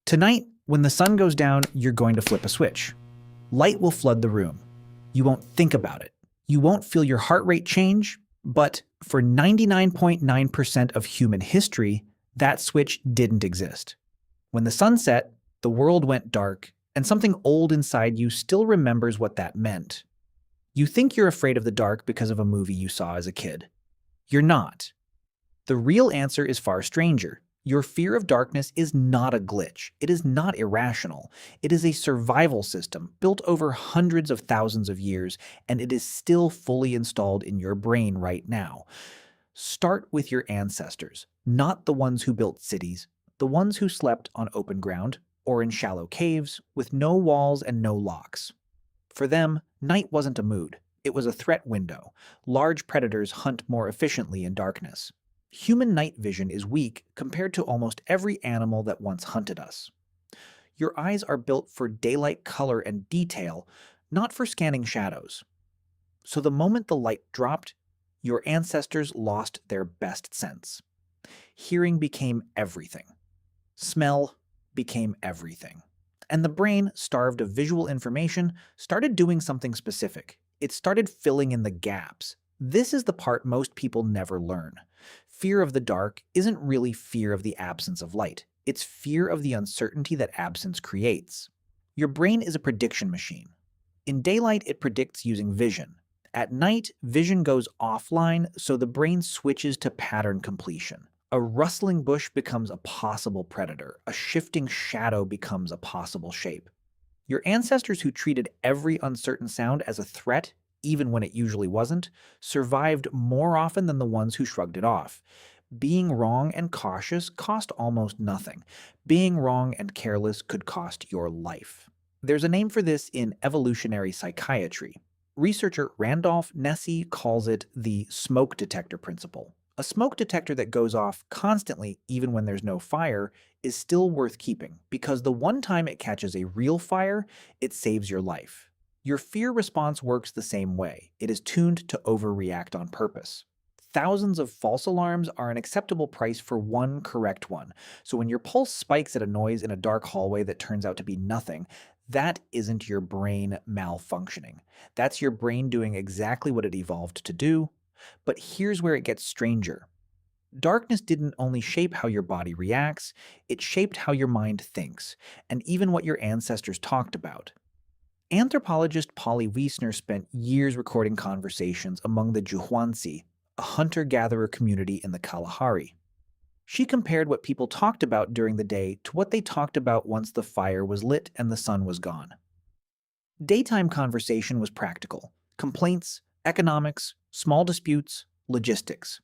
Tonight, when the sun goes down, you're going to flip a switch. Light will flood the room. You won't think about it. You won't feel your heart rate change, but for 99.9% of human history, that switch didn't exist. When the sun set, the world went dark, and something old inside you still remembers what that meant. You think you're afraid of the dark because of a movie you saw as a kid. You're not. The real answer is far stranger. Your fear of darkness is not a glitch. It is not irrational. It is a survival system built over hundreds of thousands of years, and it is still fully installed in your brain right now. Start with your ancestors, not the ones who built cities, the ones who slept on open ground or in shallow caves with no walls and no locks. For them, night wasn't a mood. It was a threat window. Large predators hunt more efficiently in darkness. Human night vision is weak compared to almost every animal that once hunted us. Your eyes are built for daylight color and detail, not for scanning shadows. So the moment the light dropped, your ancestors lost their best sense. Hearing became everything. Smell became everything. And the brain, starved of visual information, started doing something specific. It started filling in the gaps. This is the part most people never learn. Fear of the dark isn't really fear of the absence of light. It's fear of the uncertainty that absence creates. Your brain is a prediction machine. In daylight, it predicts using vision. At night, vision goes offline, so the brain switches to pattern completion. A rustling bush becomes a possible predator. A shifting shadow becomes a possible shape. Your ancestors who treated every uncertain sound as a threat, even when it usually wasn't, survived more often than the ones who shrugged it off. Being wrong and cautious cost almost nothing. Being wrong and careless could cost your life. There's a name for this in evolutionary psychiatry. Researcher Randolph Nesse calls it the smoke detector principle. A smoke detector that goes off constantly, even when there's no fire, is still worth keeping, because the one time it catches a real fire, it saves your life. Your fear response works the same way. It is tuned to overreact on purpose. Thousands of false alarms are an acceptable price for one correct one. So when your pulse spikes at a noise in a dark hallway that turns out to be nothing, that isn't your brain malfunctioning. That's your brain doing exactly what it evolved to do. But here's where it gets stranger. Darkness didn't only shape how your body reacts, it shaped how your mind thinks, and even what your ancestors talked about. Anthropologist Polly Wiesner spent years recording conversations among the Juhuansi, a hunter-gatherer community in the Kalahari. She compared what people talked about during the day to what they talked about once the fire was lit and the sun was gone. Daytime conversation was practical: complaints, economics, small disputes, logistics.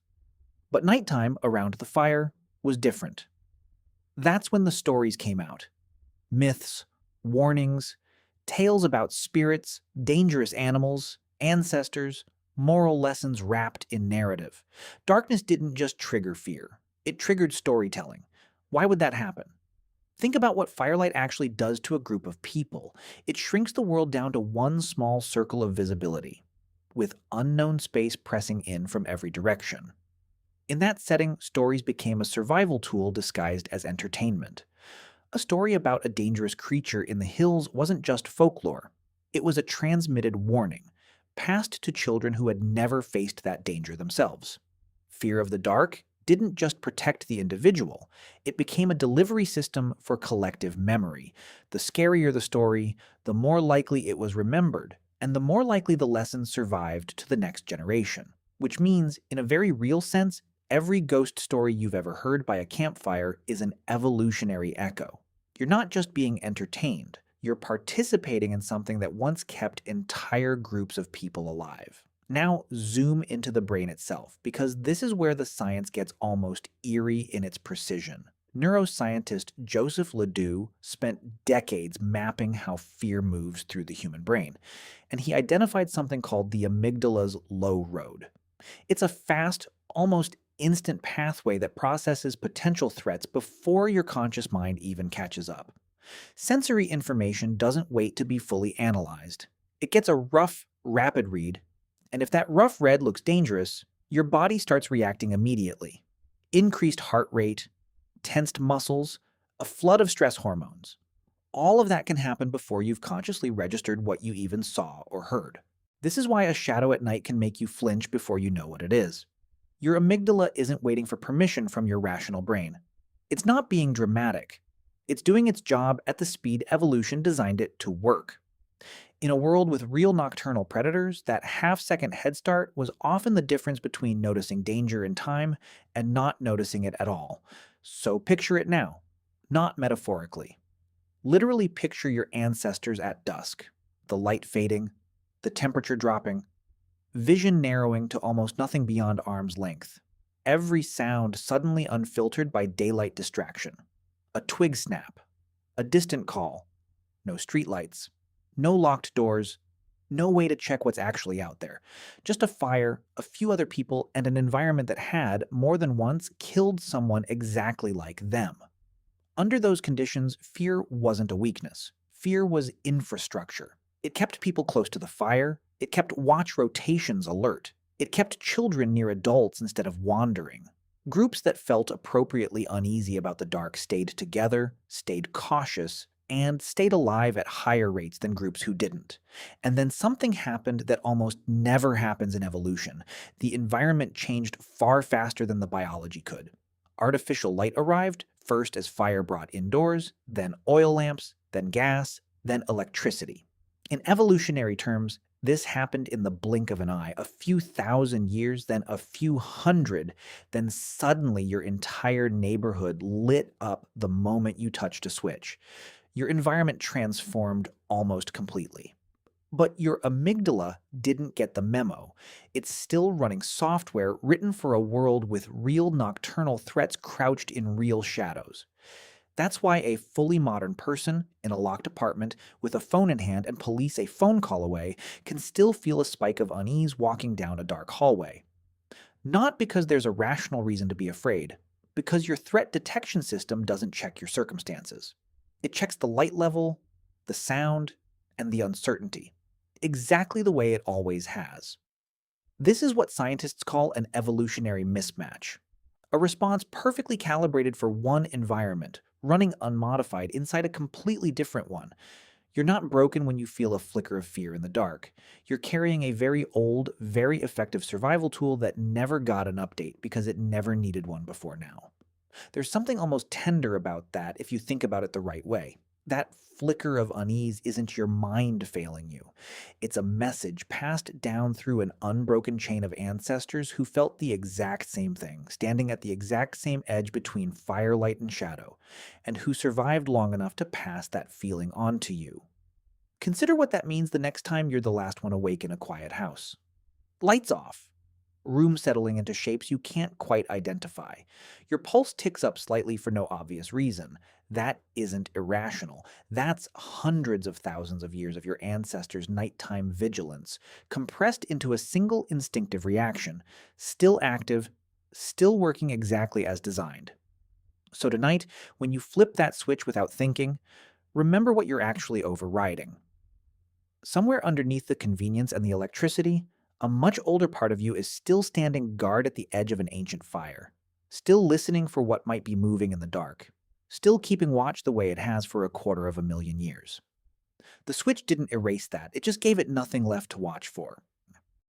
But nighttime, around the fire, was different. That's when the stories came out. Myths, warnings, tales about spirits, dangerous animals, ancestors, moral lessons wrapped in narrative. Darkness didn't just trigger fear. It triggered storytelling. Why would that happen? Think about what firelight actually does to a group of people. It shrinks the world down to one small circle of visibility, with unknown space pressing in from every direction. In that setting, stories became a survival tool disguised as entertainment. A story about a dangerous creature in the hills wasn't just folklore. It was a transmitted warning, passed to children who had never faced that danger themselves. Fear of the dark didn't just protect the individual, it became a delivery system for collective memory. The scarier the story, the more likely it was remembered, and the more likely the lesson survived to the next generation. Which means, in a very real sense, every ghost story you've ever heard by a campfire is an evolutionary echo. You're not just being entertained, you're participating in something that once kept entire groups of people alive. Now zoom into the brain itself, because this is where the science gets almost eerie in its precision. Neuroscientist Joseph Ledoux spent decades mapping how fear moves through the human brain, and he identified something called the amygdala's low road. It's a fast, almost instant pathway that processes potential threats before your conscious mind even catches up. Sensory information doesn't wait to be fully analyzed. It gets a rough, rapid read, and if that rough read looks dangerous, your body starts reacting immediately. Increased heart rate, tensed muscles, a flood of stress hormones. All of that can happen before you've consciously registered what you even saw or heard. This is why a shadow at night can make you flinch before you know what it is. Your amygdala isn't waiting for permission from your rational brain. It's not being dramatic. It's doing its job at the speed evolution designed it to work. In a world with real nocturnal predators, that half-second head start was often the difference between noticing danger in time and not noticing it at all. So picture it now, not metaphorically. Literally picture your ancestors at dusk, the light fading, the temperature dropping, vision narrowing to almost nothing beyond arm's length. Every sound suddenly unfiltered by daylight distraction. A twig snap, a distant call, no streetlights, no locked doors, no way to check what's actually out there. Just a fire, a few other people, and an environment that had, more than once, killed someone exactly like them. Under those conditions, fear wasn't a weakness. Fear was infrastructure. It kept people close to the fire. It kept watch rotations alert. It kept children near adults instead of wandering. Groups that felt appropriately uneasy about the dark stayed together, stayed cautious, and stayed alive at higher rates than groups who didn't. And then something happened that almost never happens in evolution. The environment changed far faster than the biology could. Artificial light arrived, first as fire brought indoors, then oil lamps, then gas, then electricity. In evolutionary terms, this happened in the blink of an eye, a few thousand years, then a few hundred, then suddenly your entire neighborhood lit up the moment you touched a switch. Your environment transformed almost completely. But your amygdala didn't get the memo. It's still running software written for a world with real nocturnal threats crouched in real shadows. That's why a fully modern person in a locked apartment with a phone in hand and police a phone call away can still feel a spike of unease walking down a dark hallway. Not because there's a rational reason to be afraid, because your threat detection system doesn't check your circumstances. It checks the light level, the sound, and the uncertainty, exactly the way it always has. This is what scientists call an evolutionary mismatch, a response perfectly calibrated for one environment, running unmodified inside a completely different one. You're not broken when you feel a flicker of fear in the dark. You're carrying a very old, very effective survival tool that never got an update because it never needed one before now. There's something almost tender about that if you think about it the right way. That flicker of unease isn't your mind failing you. It's a message passed down through an unbroken chain of ancestors who felt the exact same thing, standing at the exact same edge between firelight and shadow, and who survived long enough to pass that feeling on to you. Consider what that means the next time you're the last one awake in a quiet house. Lights off. Room settling into shapes you can't quite identify. Your pulse ticks up slightly for no obvious reason. That isn't irrational. That's hundreds of thousands of years of your ancestors' nighttime vigilance, compressed into a single instinctive reaction, still active, still working exactly as designed. So tonight, when you flip that switch without thinking, remember what you're actually overriding. Somewhere underneath the convenience and the electricity, a much older part of you is still standing guard at the edge of an ancient fire, still listening for what might be moving in the dark, still keeping watch the way it has for 250,000 years. The switch didn't erase that, it just gave it nothing left to watch for.